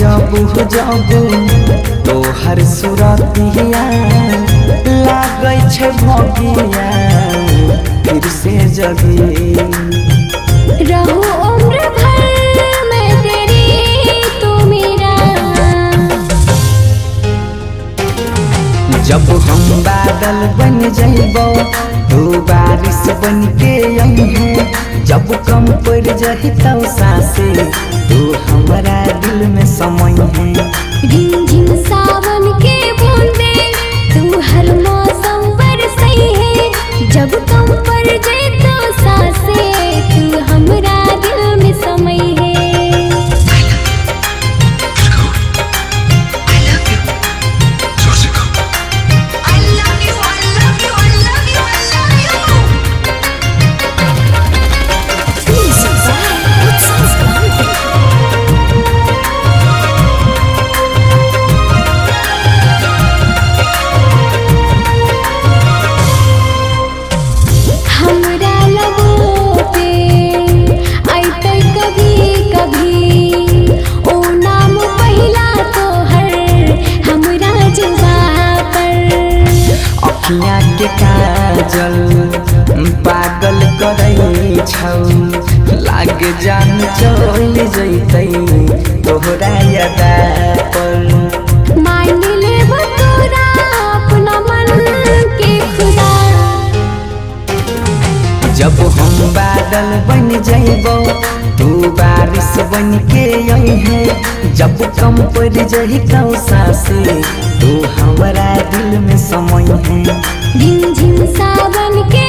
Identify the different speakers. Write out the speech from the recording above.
Speaker 1: जब जब तोहर सूरतिया लागै छै भगिया फिर से जगी
Speaker 2: रहूं उम्र भर मैं तेरी तू मेरा।
Speaker 1: जब हम बादल बन जाइबो तू बारिश बन के अइहे, जब कम पड़ जाहि तो सासे तू हमारा दिल में समय है।
Speaker 2: रिमझिम सावन के बूंदे तू हर मौसम बरसई है, जब कम पड़ जाए तो सांसे तू हमरा दिल में समय है। हमरा लबों पे आइते कभी कभी ओ नाम पहिला तोहर हमरा जुबां पर।
Speaker 1: अखियाँ के काजल पागल करे छौ, लाग जान चल जैतै तोहरा यादा पर।
Speaker 2: मान लेबो तोरा अपना मन के खुदा।
Speaker 1: जब हम बादल बन जाइबो तू बारिश बन के अइहे, जब कम पड़ जाहि तो सासे तू हमारा दिल में समय है।
Speaker 2: रिमझिम सावन के